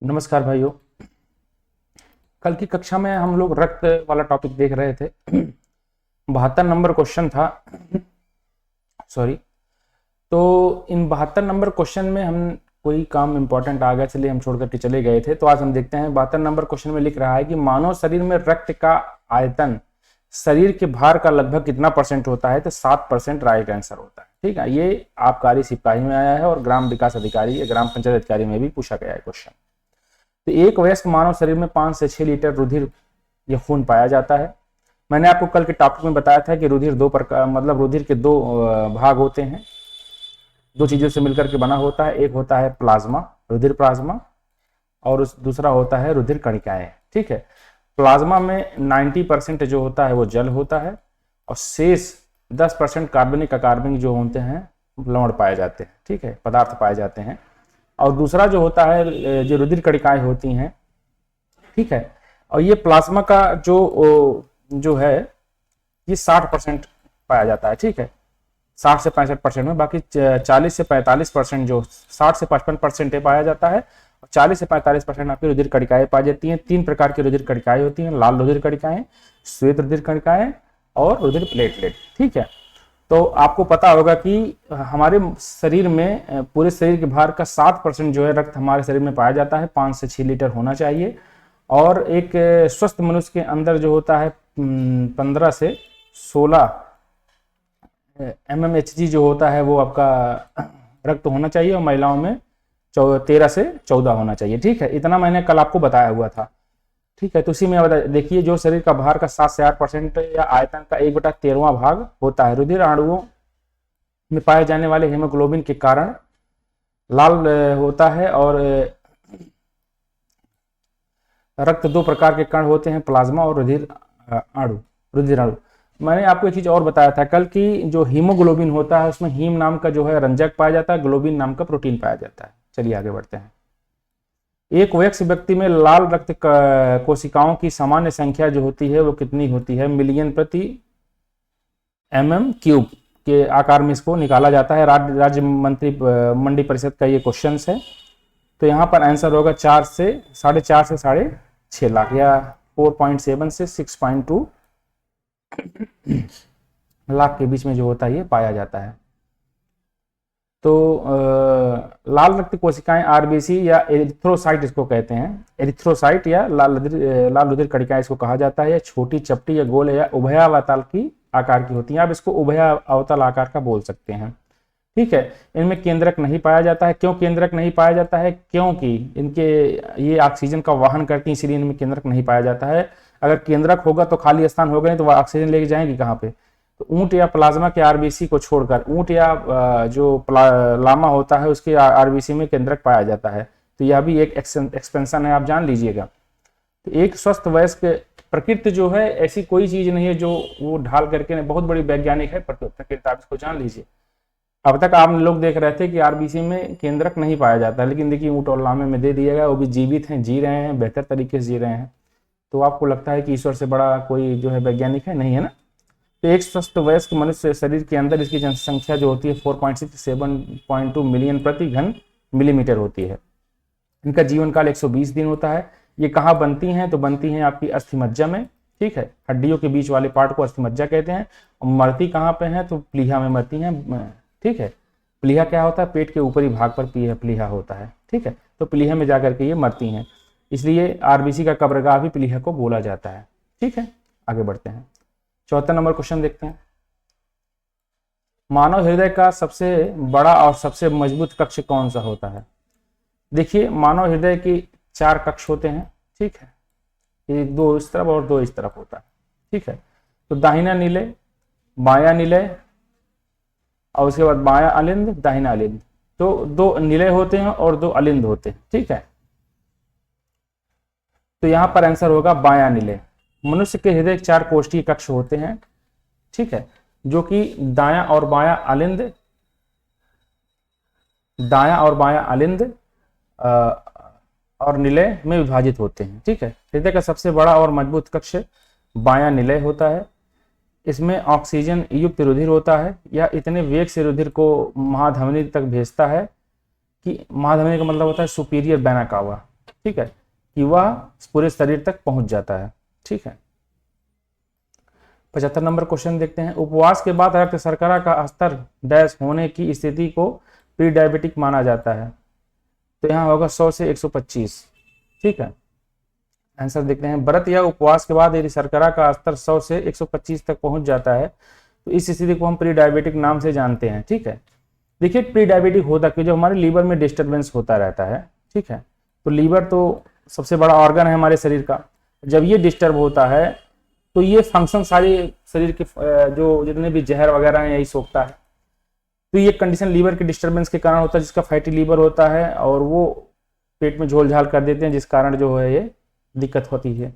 नमस्कार भाइयों। कल की कक्षा में हम लोग रक्त वाला टॉपिक देख रहे थे। 72 नंबर क्वेश्चन था। सॉरी। तो इन 72 नंबर क्वेश्चन में हम कोई काम इंपॉर्टेंट आ गया, चलिए हम छोड़ करके चले गए थे। तो आज हम देखते हैं 72 नंबर क्वेश्चन में लिख रहा है कि मानव शरीर में रक्त का आयतन शरीर के भार का लगभग कितना परसेंट होता है। तो 7% राइट आंसर होता है। ठीक है, ये आबकारी सिपाही में आया है और ग्राम विकास अधिकारी या ग्राम पंचायत अधिकारी में भी पूछा गया है क्वेश्चन। तो एक वयस्क मानव शरीर में 5 से 6 लीटर रुधिर या खून पाया जाता है। मैंने आपको कल के टॉपिक में बताया था कि रुधिर दो प्रकार, मतलब रुधिर के दो भाग होते हैं, दो चीजों से मिलकर के बना होता है। एक होता है प्लाज्मा, रुधिर प्लाज्मा, और दूसरा होता है रुधिर कणिकाएं। ठीक है, प्लाज्मा में 90% जो होता है वो जल होता है और शेष 10% कार्बनिक अकार्बनिक जो होते हैं लवण पाए जाते हैं। ठीक है, पदार्थ पाए जाते हैं। और दूसरा जो होता है जो रुधिर कणिकाएं होती हैं। ठीक है, और ये प्लाज्मा का जो है ये 60% पाया जाता है। ठीक है, 60 से 65% में, बाकी 40 से 45% जो 60 से 55% पाया जाता है और 40 से 45% आपकी रुधिर कणिकाएं पाई जाती हैं। 3 प्रकार की रुधिर कणिकाएं होती हैं, लाल रुधिर कणिकाएं, श्वेत रुधिर कणिकाएं और रुधिर प्लेटलेट। ठीक है, तो आपको पता होगा कि हमारे शरीर में पूरे शरीर के भार का 7% जो है रक्त हमारे शरीर में पाया जाता है। 5 से 6 लीटर होना चाहिए। और एक स्वस्थ मनुष्य के अंदर जो होता है 15 से 16 mmHg जो होता है वो आपका रक्त होना चाहिए और महिलाओं में 13 से 14 होना चाहिए। ठीक है, इतना मैंने कल आपको बताया हुआ था। ठीक है, तो उसी में देखिए जो शरीर का भार का 7 से 8% या आयतन का 1/13वां भाग होता है। रुधिर अणुओं में पाए जाने वाले हीमोग्लोबिन के कारण लाल होता है। और रक्त 2 प्रकार के कण होते हैं, प्लाज्मा और रुधिर अणु। मैंने आपको एक चीज और बताया था कल की जो हीमोग्लोबिन होता है उसमें हीम नाम का जो है रंजक पाया जाता है, ग्लोबिन नाम का प्रोटीन पाया जाता है। चलिए आगे बढ़ते हैं। एक वयस्क व्यक्ति में लाल रक्त कोशिकाओं की सामान्य संख्या जो होती है वो कितनी होती है। मिलियन प्रति mm³ के आकार में इसको निकाला जाता है। राज्य मंडी परिषद का ये क्वेश्चन है। तो यहाँ पर आंसर होगा 4 से 4.5 से 6.5 लाख या 4.7 से 6.2 लाख के बीच में जो होता है ये पाया जाता है। तो लाल रक्त कोशिकाएं आरबीसी या एरिथ्रोसाइट इसको कहते हैं। एरिथ्रोसाइट या लाल रुधिर कणिकाएं इसको कहा जाता है। या छोटी, चपटी या गोल या उभयावताल की आकार की होती हैं। आप इसको उभयावताल आकार का बोल सकते हैं। ठीक है, इनमें केंद्रक नहीं पाया जाता है। क्यों केंद्रक नहीं पाया जाता है? क्योंकि इनके ये ऑक्सीजन का वहन करती हैं, इसलिए इनमें केंद्रक नहीं पाया जाता है। अगर केंद्रक होगा तो खाली स्थान हो गए तो वह ऑक्सीजन लेके जाएंगे कहाँ पे? तो ऊंट या प्लाज्मा के आरबीसी को छोड़कर ऊंट या जो लामा होता है उसके आरबीसी में केंद्रक पाया जाता है। तो यह भी एक एक्सपेंशन है, आप जान लीजिएगा। तो एक स्वस्थ वयस्क प्रकृति जो है ऐसी कोई चीज नहीं है जो वो ढाल करके, बहुत बड़ी वैज्ञानिक है प्रकृति, आप इसको जान लीजिए। अब तक आप लोग देख रहे थे कि आरबीसी में केंद्रक नहीं पाया जाता, लेकिन देखिए ऊंट और लामे में दे दिया गया, वो भी जीवित हैं, जी रहे हैं, बेहतर तरीके से जी रहे हैं। तो आपको लगता है कि ईश्वर से बड़ा कोई जो है वैज्ञानिक है? नहीं है ना। तो एक स्वस्थ वयस्क मनुष्य शरीर के अंदर इसकी जनसंख्या जो होती है 4.6 से 7.2 मिलियन प्रति घन मिलीमीटर होती है। इनका जीवन काल 120 दिन होता है। ये कहाँ बनती हैं? तो बनती हैं आपकी अस्थिमज्जा में। ठीक है, हड्डियों के बीच वाले पार्ट को अस्थिमज्जा कहते हैं। और मरती कहाँ पे हैं? तो प्लीहा में मरती हैं। ठीक है, प्लीहा क्या होता है? पेट के ऊपरी भाग पर प्लीहा होता है। ठीक है, तो प्लीहा में जाकर के ये मरती हैं, इसलिए आरबीसी का कब्रगाह भी प्लीहा को बोला जाता है। ठीक है, आगे बढ़ते हैं। 74 नंबर क्वेश्चन देखते हैं। मानव हृदय का सबसे बड़ा और सबसे मजबूत कक्ष कौन सा होता है? देखिए, मानव हृदय की 4 कक्ष होते हैं। ठीक है, एक 2 इस तरफ और 2 इस तरफ होता है। ठीक है, तो दाहिना निलय, बायां निलय और उसके बाद बायां अलिंद, दाहिना अलिंद। तो 2 निलय होते हैं और 2 अलिंद होते हैं। ठीक है, तो यहां पर आंसर होगा बायां निलय। मनुष्य के हृदय 4 कोष्ठीय कक्ष होते हैं। ठीक है, जो कि दायां और बायां अलिंद और निलय में विभाजित होते हैं। ठीक है, हृदय का सबसे बड़ा और मजबूत कक्ष बायां निलय होता है। इसमें ऑक्सीजन युक्त रुधिर होता है, या इतने वेग से रुधिर को महाधमनी तक भेजता है कि महाधमनी का मतलब होता है सुपीरियर वेना कावा। ठीक है, कि वह पूरे शरीर तक पहुंच जाता है। ठीक है, 75 नंबर क्वेश्चन देखते हैं। उपवास के बाद रक्त शर्करा का स्तर डैश होने की स्थिति को प्री डायबिटिक माना जाता है। तो यहाँ होगा 100 से 125। ठीक है, आंसर देखते हैं। व्रत या उपवास के बाद यदि शर्करा का स्तर 100 से 125 तक पहुंच जाता है तो इस स्थिति को हम प्री डायबिटिक नाम से जानते हैं। ठीक है, देखिए प्री डायबिटिक होता क्यों, जो हमारे लीवर में डिस्टर्बेंस होता रहता है। ठीक है, तो लीवर तो सबसे बड़ा ऑर्गन है हमारे शरीर का, जब ये डिस्टर्ब होता है तो ये फंक्शन सारे शरीर के जो जितने भी जहर वगैरह हैं यही सोखता है। तो ये कंडीशन लीवर के डिस्टर्बेंस के कारण होता है, जिसका फैटी लीवर होता है और वो पेट में झोल-झाल कर देते हैं, जिस कारण जो है ये दिक्कत होती है,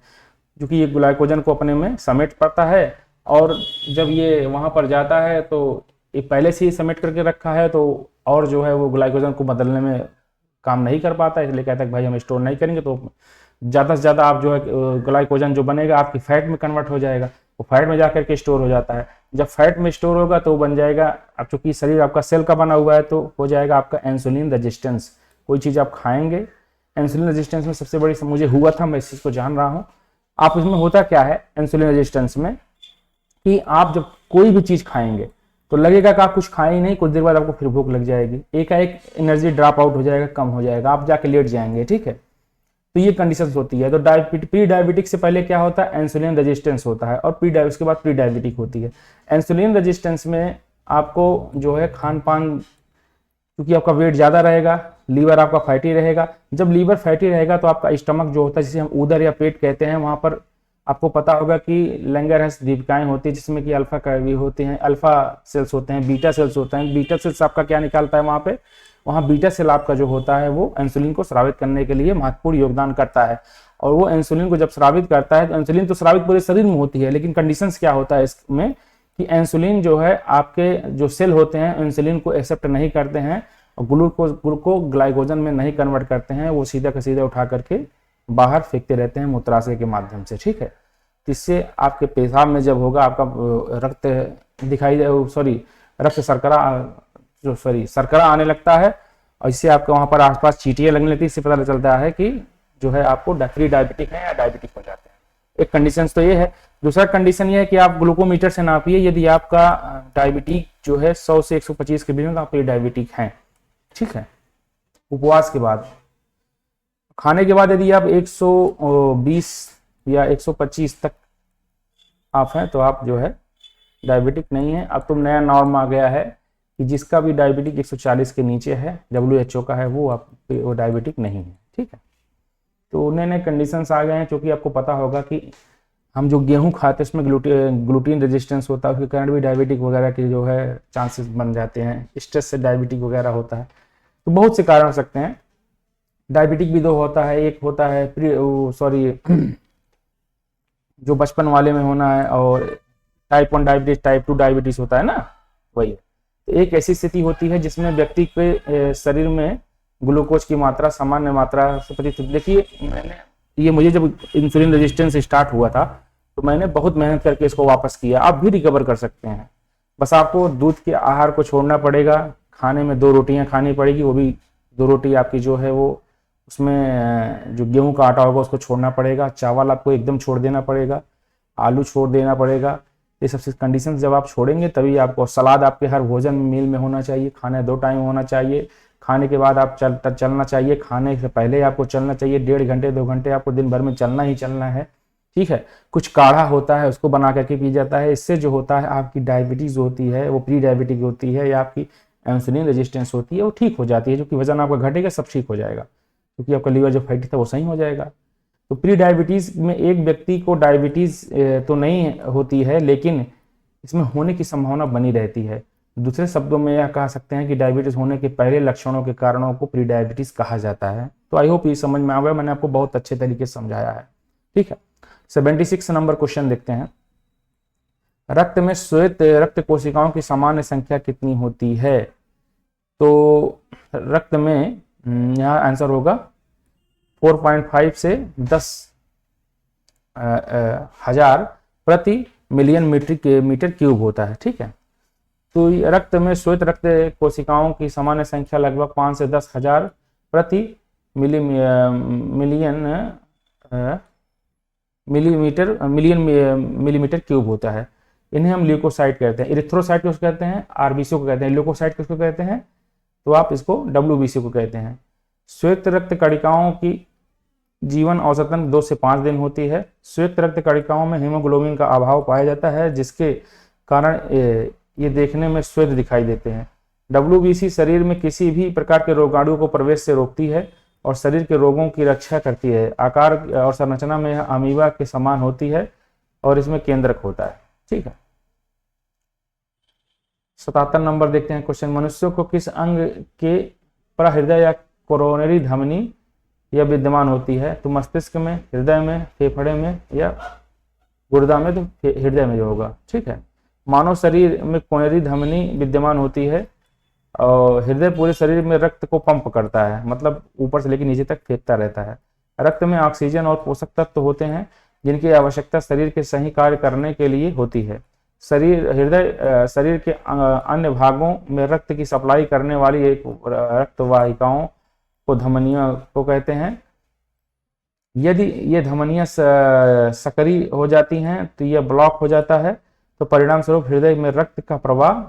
क्योंकि ये ग्लाइकोजन को अपने में समेट पाता है और जब ये वहाँ पर जाता है तो ये पहले से ही समेट करके रखा है, तो और जो है वो ग्लाइकोजन को बदलने में काम नहीं कर पाता, इसलिए कहता है कि भाई हम स्टोर नहीं करेंगे, तो ज़्यादा से ज़्यादा आप जो है ग्लाइकोजन जो बनेगा आपकी फैट में कन्वर्ट हो जाएगा, वो फैट में जाकर के स्टोर हो जाता है। जब फैट में स्टोर होगा तो बन जाएगा, अब चूंकि शरीर आपका सेल का बना हुआ है तो हो जाएगा आपका इंसुलिन रेजिस्टेंस। कोई चीज़ आप खाएंगे, इंसुलिन रेजिस्टेंस में सबसे बड़ी मुझे हुआ था, मैं इस चीज़ को जान रहा हूँ। आप इसमें होता क्या है इंसुलिन रेजिस्टेंस में, कि आप जब कोई भी चीज़ खाएंगे तो लगेगा कि आप कुछ खाए ही नहीं, कुछ देर बाद आपको फिर भूख लग जाएगी, एकाएक एनर्जी ड्रॉप आउट हो जाएगा, कम हो जाएगा, आप जाके लेट जाएंगे। ठीक है, तो ये कंडीशंस होती है। तो प्री डायबिटिक से पहले क्या होता है, इंसुलिन रेजिस्टेंस होता है, और उसके बाद प्री डायबिटिक होती है। इंसुलिन रेजिस्टेंस में आपको जो है खान पान, क्योंकि आपका वेट ज़्यादा रहेगा, लीवर आपका फैटी रहेगा। जब लीवर फैटी रहेगा तो आपका स्टमक जो होता है, जिसे हम उदर या पेट कहते हैं, वहाँ पर आपको पता होगा कि लैंगरहैंस दीपिकाएं होती है, जिसमें कि अल्फा कैवी होते हैं, अल्फा सेल्स होते हैं, बीटा सेल्स होते हैं। बीटा सेल्स आपका क्या निकालता है वहाँ बीटा सेल आपका जो होता है वो इंसुलिन को स्रावित करने के लिए महत्वपूर्ण योगदान करता है। और वो इंसुलिन को जब स्रावित करता है तो इंसुलिन तो स्रावित पूरे शरीर में होती है, लेकिन कंडीशंस क्या होता है इसमें कि इंसुलिन जो है आपके जो सेल होते हैं इंसुलिन को एक्सेप्ट नहीं करते हैं और ग्लूकोज को ग्लाइकोजन में नहीं कन्वर्ट करते हैं, वो सीधा का सीधा उठा करके बाहर फेंकते रहते हैं मूत्राशय के माध्यम से। ठीक है, इससे आपके पेशाब में जब होगा आपका रक्त शर्करा आने लगता है, और इससे आपके वहां पर आसपास चींटियां लगने लगती है। इससे पता चलता है कि जो है आपको प्री डायबिटिक है या डायबिटिक हो जाते हैं। एक कंडीशन तो ये है। दूसरा कंडीशन ये है कि आप ग्लूकोमीटर से नापिए, यदि आपका डायबिटिक जो है 100 से 125 के बीच में, तो आप प्री डायबिटिक हैं। ठीक है, उपवास के बाद, खाने के बाद यदि आप 120 या 125 तक आप हैं तो आप जो है डायबिटिक नहीं है। अब तो नया नॉर्म आ गया है कि जिसका भी डायबिटिक 140 के नीचे है, WHO का है, वो डायबिटिक नहीं है। ठीक है, तो नए नए कंडीशंस आ गए हैं, क्योंकि आपको पता होगा कि हम जो गेहूं खाते हैं उसमें ग्लूटीन रेजिस्टेंस होता है, उसके कारण भी डायबिटिक वगैरह के जो है चांसेस बन जाते हैं। स्ट्रेस से डायबिटिक वगैरह होता है, तो बहुत से कारण हो सकते हैं। डायबिटिक भी दो होता है, एक होता है जो बचपन वाले में होना है, और टाइप 1 डायबिटीज, टाइप 2 डायबिटीज होता है ना, वही। तो एक ऐसी स्थिति होती है जिसमें व्यक्ति के शरीर में ग्लूकोज की मात्रा सामान्य मात्रा से प्रतिशत। देखिए मुझे जब इंसुलिन रेजिस्टेंस स्टार्ट हुआ था तो मैंने बहुत मेहनत करके इसको वापस किया। आप भी रिकवर कर सकते हैं, बस आपको दूध के आहार को छोड़ना पड़ेगा, खाने में 2 रोटियां खानी पड़ेगी, वो भी 2 रोटी आपकी जो है वो उसमें जो गेहूं का आटा होगा उसको छोड़ना पड़ेगा, चावल आपको एकदम छोड़ देना पड़ेगा, आलू छोड़ देना पड़ेगा। ये सबसे कंडीशंस जब आप छोड़ेंगे तभी आपको, सलाद आपके हर भोजन मील में होना चाहिए, खाने 2 टाइम होना चाहिए, खाने के बाद आप चलना चाहिए, खाने से पहले आपको चलना चाहिए, 1.5 घंटे 2 घंटे आपको दिन भर में चलना ही चलना है। ठीक है, कुछ काढ़ा होता है उसको बना करके पी जाता है, इससे जो होता है आपकी डायबिटीज होती है वो प्री डायबिटिक होती है, या आपकी इंसुलिन रेजिस्टेंस होती है वो ठीक हो जाती है, जो कि वजन आपका घटेगा सब ठीक हो जाएगा, क्योंकि आपका लीवर जो फैटी था वो सही हो जाएगा। तो प्री डायबिटीज में एक व्यक्ति को डायबिटीज तो नहीं होती है, लेकिन इसमें होने की संभावना बनी रहती है। दूसरे शब्दों में यह कह सकते हैं कि डायबिटीज होने के पहले लक्षणों के कारणों को प्री डायबिटीज कहा जाता है। तो आई होप ये समझ में आ गया, मैंने आपको बहुत अच्छे तरीके से समझाया है। ठीक है, 76 नंबर क्वेश्चन देखते हैं। रक्त में श्वेत रक्त कोशिकाओं की सामान्य संख्या कितनी होती है? तो रक्त में यहाँ आंसर होगा 4.5 से 10,000 प्रति मिलियन मीटर क्यूब होता है। ठीक है, तो रक्त में श्वेत रक्त कोशिकाओं की सामान्य संख्या लगभग 5 से 10,000 प्रति मिलीमीटर क्यूब होता है। इन्हें हम ल्यूकोसाइट कहते हैं। इरिथ्रोसाइट किसको कहते हैं? आरबीसी को कहते हैं। ल्यूकोसाइट किसको कहते हैं? तो आप इसको डब्ल्यूबीसी को कहते हैं। श्वेत रक्त कणिकाओं की जीवन औसतन 2 से 5 दिन होती है। श्वेत रक्त कणिकाओं में हीमोग्लोबिन का अभाव पाया जाता है, जिसके कारण ये देखने में श्वेत दिखाई देते हैं। डब्ल्यूबीसी शरीर में किसी भी प्रकार के रोगाणुओं को प्रवेश से रोकती है और शरीर के रोगों की रक्षा करती है। आकार और संरचना में यह अमीबा के समान होती है और इसमें केंद्रक होता है। ठीक है। 77 नंबर देखते हैं क्वेश्चन। मनुष्यों को किस अंग के प्रहृदय या कोरोनरी धमनी यह विद्यमान होती है? तो मस्तिष्क में, हृदय में, फेफड़े में या गुर्दा में? तो हृदय में जो होगा। ठीक है। मानव शरीर में कोरोनरी धमनी विद्यमान होती है और हृदय पूरे शरीर में रक्त को पंप करता है, मतलब ऊपर से लेकर नीचे तक फेंकता रहता है। रक्त में ऑक्सीजन और पोषक तत्व होते हैं जिनकी आवश्यकता शरीर के सही कार्य करने के लिए होती है। हृदय शरीर के अन्य भागों में रक्त की सप्लाई करने वाली एक रक्त वाहिकाओं को धमनियों को कहते हैं। यदि ये धमनियां सक्रिय हो जाती हैं तो यह ब्लॉक हो जाता है, तो परिणाम स्वरूप हृदय में रक्त का प्रवाह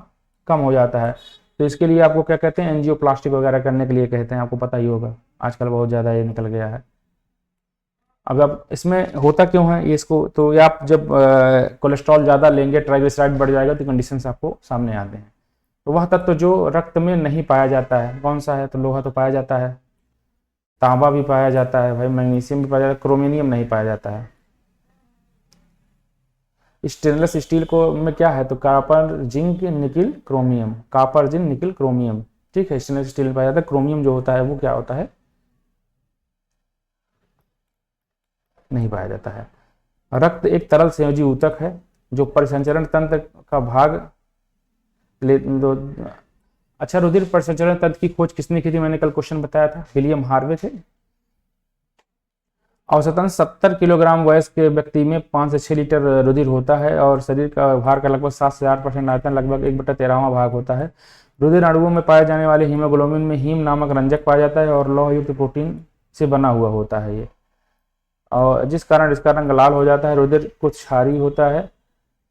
कम हो जाता है। तो इसके लिए आपको क्या कहते हैं? एंजियोप्लास्टिक वगैरह करने के लिए कहते हैं। आपको पता ही होगा, आजकल बहुत ज़्यादा ये निकल गया है। अगर इसमें होता क्यों है ये इसको, तो ये आप जब कोलेस्ट्रॉल ज़्यादा लेंगे, ट्राइग्लिसराइड बढ़ जाएगा, तो कंडीशंस आपको सामने आते हैं। तो वह तत्व जो रक्त में नहीं पाया जाता है कौन सा है? तो लोहा तो पाया जाता है, तांबा भी पाया जाता है भाई, मैग्नीशियम भी पाया जाता है, क्रोमियम नहीं पाया जाता है। स्टेनलेस स्टील को में क्या है? तो copper, zinc, nickel, chromium. Copper, zinc, nickel, chromium. ठीक है। स्टेनलेस स्टील में पाया जाता है। क्रोमियम जो होता है वो क्या होता है? नहीं पाया जाता है। रक्त एक तरल संयोजी ऊतक है जो परिसंचरण तंत्र का भाग अच्छा, रुधिर परिसंचरण तंत्र की खोज किसने की थी? मैंने कल क्वेश्चन बताया था, विलियम हार्वे थे। औसतन 70 किलोग्राम वयस्क के व्यक्ति में 5 से 6 लीटर रुधिर होता है और शरीर का भार का लगभग 7 से 8% आयतन लगभग 1/13वां भाग होता है। रुधिर अणुओं में पाए जाने वाले हीमोग्लोबिन में हीम नामक रंजक पाया जाता है और लौह युक्त प्रोटीन से बना हुआ होता है ये, और जिस कारण इसका रंग लाल हो जाता है। रुधिर कुछ क्षारीय होता है।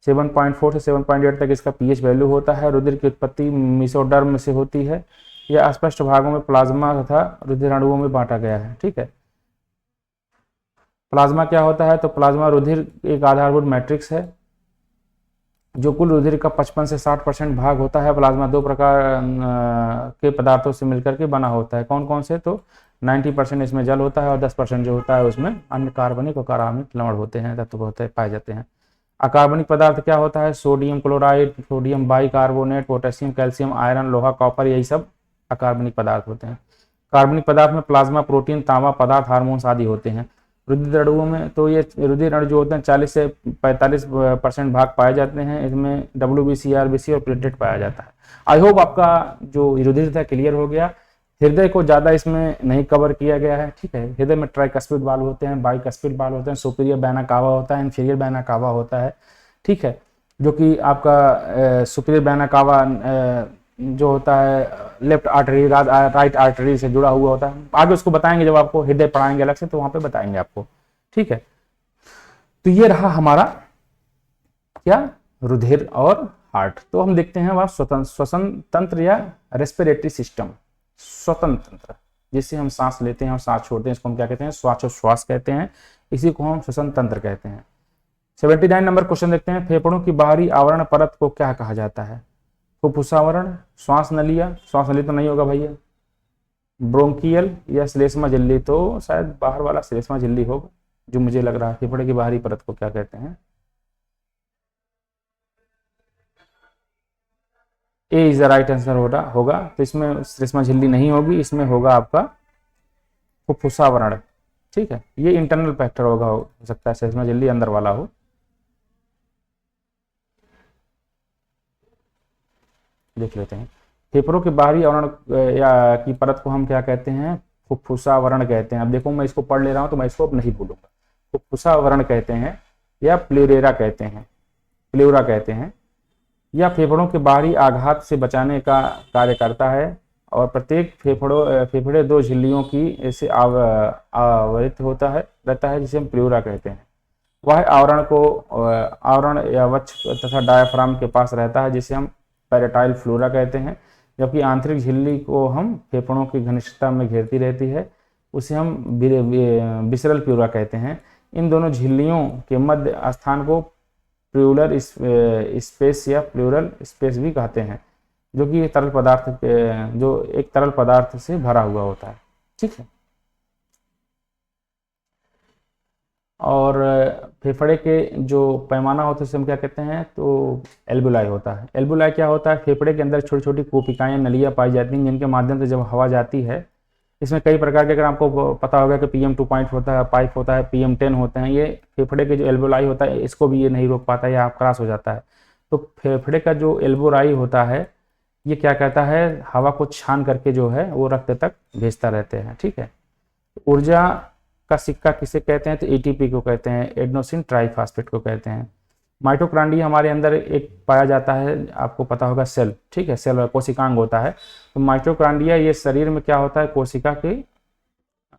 7.4 से 7.8 तक इसका पीएच वैल्यू होता है। रुधिर की उत्पत्ति मेसोडर्म से होती है। यह अस्पष्ट भागों में प्लाज्मा तथा रुधिर अणुओं में बांटा गया है। ठीक है। प्लाज्मा क्या होता है? तो प्लाज्मा रुधिर एक आधारभूत मैट्रिक्स है जो कुल रुधिर का 55 से 60% भाग होता है। प्लाज्मा 2 प्रकार के पदार्थों से मिलकर के बना होता है। कौन कौन से? तो 90% इसमें जल होता है और 10% जो होता है उसमें अन्य कार्बनिक और कार्बनिक लवण होते हैं, तत्व होते हैं, पाए जाते हैं। अकार्बनिक पदार्थ क्या होता है? Sodium chloride, sodium bicarbonate, potassium, calcium, iron, लोहा, कॉपर, यही सब अकार्बनिक पदार्थ होते हैं। कार्बनिक पदार्थ में प्लाज्मा, प्रोटीन, तांबा पदार्थ, हार्मोन्स आदि होते हैं। रुधिर अणुओं में तो ये रुधिर अणु जो होते हैं 40 से 45% भाग पाए जाते हैं। इसमें डब्ल्यूबीसी, आरबीसी और प्लेटलेट पाया जाता है। आई होप आपका जो रुधिर था क्लियर हो गया। हृदय को ज़्यादा इसमें नहीं कवर किया गया है। ठीक है। हृदय में ट्राइकस्पिड वाल्व होते हैं, बाइकस्पिड वाल्व होते हैं, सुपीरियर वेना कावा होता है, इंफीरियर वेना कावा होता है। ठीक है। जो कि आपका सुपीरियर वेना कावा जो होता है लेफ्ट आर्टरी, राइट आर्टरी से जुड़ा हुआ होता है। आगे उसको बताएंगे जब आपको हृदय पढ़ाएंगे अलग से, तो वहां पे बताएंगे आपको। ठीक है। तो ये रहा हमारा क्या? रुधिर और हार्ट। तो हम देखते हैं वह श्वसन तंत्र या रेस्पिरेटरी सिस्टम। श्वसन तंत्र जिससे हम सांस लेते हैं और सांस छोड़ते हैं, इसको हम क्या कहते हैं? श्वासोच्छ्वास कहते हैं। इसी को हम श्वसन तंत्र कहते हैं। 79 नंबर क्वेश्चन देखते हैं। फेफड़ों की बाहरी आवरण परत को क्या कहा जाता है? फुफ्फुसावरण, श्वास नलिया, श्वास नली तो नहीं होगा भैया, ब्रोंकियल या श्लेष्मा झिल्ली? तो शायद बाहर वाला श्लेष्मा झिल्ली होगा जो मुझे लग रहा है। फेफड़े की बाहरी परत को क्या कहते हैं? ए इज द राइट आंसर होगा। तो इसमें श्लेष्मा झिल्ली नहीं होगी, इसमें होगा आपका फुफ्फुसावरण। ठीक है। ये इंटरनल फैक्टर होगा, हो सकता है श्लेष्मा झिल्ली अंदर वाला हो। देख लेते हैं। फेफड़ों के बाहरी आवरण या की परत को हम क्या कहते हैं? फुफ्फुसावरण कहते हैं। अब देखो मैं इसको पढ़ ले रहा हूं तो मैं इसको अब नहीं भूलूंगा। फुफ्फुसावरण कहते हैं या प्लेरेरा कहते हैं, प्लेउरा कहते हैं। यह फेफड़ों के बाहरी आघात से बचाने का कार्य करता है और प्रत्येक फेफड़े दो झिल्लियों की ऐसे आवृत होता है रहता है, जिसे हम प्लूरा कहते हैं। वह आवरण या वक्ष तथा डायाफ्राम के पास रहता है, जिसे हम पैरेटाइल फ्लोरा कहते हैं। जबकि आंतरिक झिल्ली को हम फेफड़ों की घनिष्ठता में घेरती रहती है, उसे हम विसरल प्लूरा कहते हैं। इन दोनों झिल्लियों के मध्य स्थान को प्लूरल स्पेस या प्लूरल स्पेस भी कहते हैं, जो कि एक तरल पदार्थ से भरा हुआ होता है। ठीक है। और फेफड़े के जो पैमाना होता है उसे हम क्या कहते हैं, तो एल्बुलाई होता है। एल्बुलाई क्या होता है, फेफड़े के अंदर छोटी छोटी कोशिकाएं नलियां पाई जाती हैं, जिनके माध्यम से जब हवा जाती है, इसमें कई प्रकार के, अगर आपको पता होगा कि PM2.5 होता है, पाइप होता है, PM10 होते हैं। ये फेफड़े के जो एल्बुलाई होता है इसको भी ये नहीं रोक पाता, या क्रॉस हो जाता है। तो फेफड़े का जो एल्बुलाई होता है ये क्या कहता है, हवा को छान करके जो है वो रक्त तक भेजता रहते हैं। ठीक है। ऊर्जा का सिक्का किसे कहते हैं, तो ATP को कहते हैं, एडेनोसिन ट्राइफॉस्फेट को कहते हैं। माइटोकॉन्ड्रिया हमारे अंदर एक पाया जाता है, आपको पता होगा, सेल। ठीक है, सेल कोशिकांग होता है। तो माइटोकॉन्ड्रिया ये शरीर में क्या होता है, कोशिका के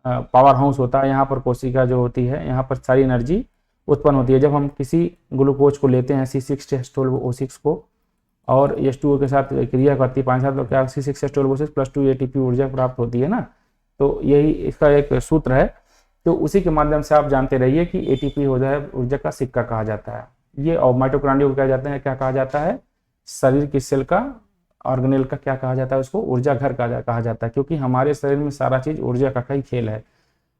पावर हाउस होता है। यहाँ पर कोशिका जो होती है, यहाँ पर सारी एनर्जी उत्पन्न होती है। जब हम किसी ग्लूकोज को लेते हैं, C6H12O6 को, और H2O के साथ क्रिया करती है पानी साथ, तो क्या C6H12O6 + 2 ATP ऊर्जा प्राप्त होती है ना। तो यही इसका एक सूत्र है। तो उसी के माध्यम से आप जानते रहिए कि ATP हो जाए ऊर्जा का सिक्का कहा जाता है ये। और माइटोकॉन्ड्रिया को क्या कहा जाता है, शरीर की सेल का, ऑर्गेनेल का क्या कहा जाता है, उसको ऊर्जा घर कहा जाता है, क्योंकि हमारे शरीर में सारा चीज ऊर्जा का ही खेल है।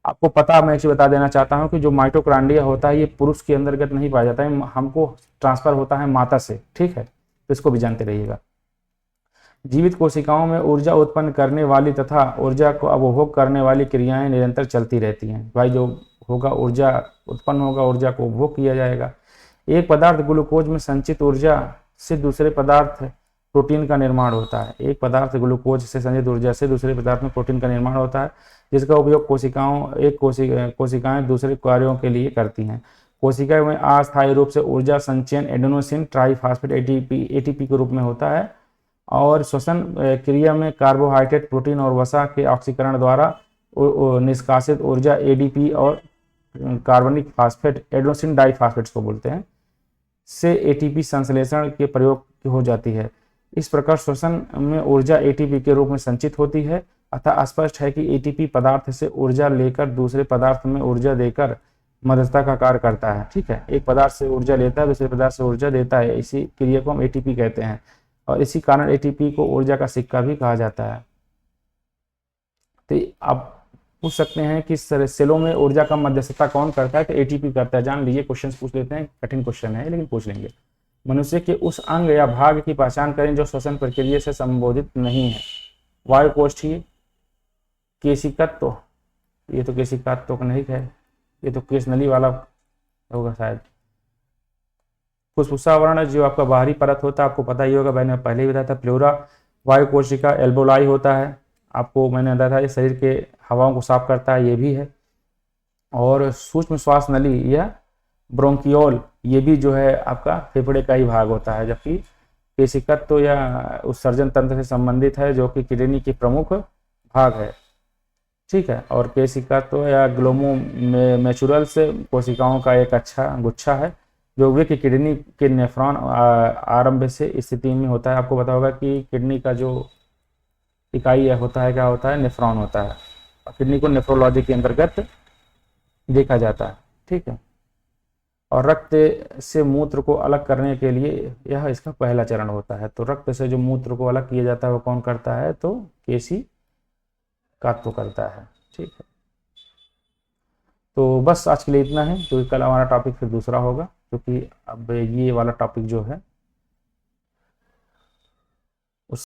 आपको पता, मैं बता देना चाहता हूँ कि जो माइटोकॉन्ड्रिया होता है ये पुरुष के अंतर्गत नहीं पाया जाता है, हमको ट्रांसफर होता है माता से। ठीक है, तो इसको भी जानते रहिएगा। जीवित कोशिकाओं में ऊर्जा उत्पन्न करने वाली तथा ऊर्जा को उपभोग करने वाली क्रियाएं निरंतर चलती रहती हैं। भाई जो होगा, ऊर्जा उत्पन्न होगा, ऊर्जा को उपभोग किया जाएगा। एक पदार्थ ग्लूकोज में संचित ऊर्जा से दूसरे पदार्थ प्रोटीन का निर्माण होता है। एक पदार्थ ग्लूकोज से संचित ऊर्जा से दूसरे पदार्थ में प्रोटीन का निर्माण होता है, जिसका उपयोग कोशिकाएं दूसरे कार्यों के लिए करती हैं। कोशिका में अस्थायी रूप से ऊर्जा संचयन एडेनोसिन ट्राइफॉस्फेट ATP के रूप में होता है, और श्वसन क्रिया में कार्बोहाइड्रेट, प्रोटीन और वसा के ऑक्सीकरण द्वारा निष्कासित ऊर्जा ADP और कार्बनिक फास्फेट, एडेनोसिन डाइफॉस्फेट्स को बोलते हैं, से ATP संश्लेषण के प्रयोग हो जाती है। इस प्रकार श्वसन में ऊर्जा ATP के रूप में संचित होती है। अतः स्पष्ट है कि ATP पदार्थ से ऊर्जा लेकर दूसरे पदार्थ में ऊर्जा देकर मध्यस्थता का कार्य करता है। ठीक है, एक पदार्थ से ऊर्जा लेता है, दूसरे पदार्थ से ऊर्जा देता है, इसी क्रिया को हम ATP कहते हैं, और इसी कारण ATP को ऊर्जा का सिक्का भी कहा जाता है। तो आप पूछ सकते हैं कि सेलों में ऊर्जा का मध्यस्थता कौन करता है, तो ATP करता है। जान लीजिए, क्वेश्चन पूछ लेते हैं, कठिन क्वेश्चन है लेकिन पूछ लेंगे। मनुष्य के उस अंग या भाग की पहचान करें जो श्वसन प्रक्रिया से संबोधित नहीं है। वायुकोष्ठीय, केशिकत्व, ये तो केशिकत्व तो नहीं है, ये तो केश नली वाला होगा शायद। फुफ्फुसावरण जो आपका बाहरी परत होता है, आपको पता ही होगा, मैंने पहले ही बताया था, प्लूरा। वायुकोशिका एल्बोलाई होता है, आपको मैंने बताया था, ये शरीर के हवाओं को साफ करता है, ये भी है। और सूक्ष्म श्वास नली या ब्रोंकियोल, ये भी जो है आपका फेफड़े का ही भाग होता है। जबकि केशिकत्व या उत्सर्जन तंत्र से संबंधित है, जो कि किडनी की प्रमुख भाग है। ठीक है, और केशिकत्व या ग्लोमेरुलस कोशिकाओं का एक अच्छा गुच्छा है, जो वे कि किडनी के नेफ्रॉन आरंभ से स्थिति में होता है। आपको पता होगा कि किडनी का जो इकाई होता है, क्या होता है, नेफ्रॉन होता है। किडनी को नेफ्रोलॉजी के अंतर्गत देखा जाता है। ठीक है, और रक्त से मूत्र को अलग करने के लिए यह इसका पहला चरण होता है। तो रक्त से जो मूत्र को अलग किया जाता है वो कौन करता है, तो केशिकत्व करता है। ठीक है, तो बस आज के लिए इतना है, क्योंकि कल हमारा टॉपिक फिर दूसरा होगा, क्योंकि अब ये वाला टॉपिक जो है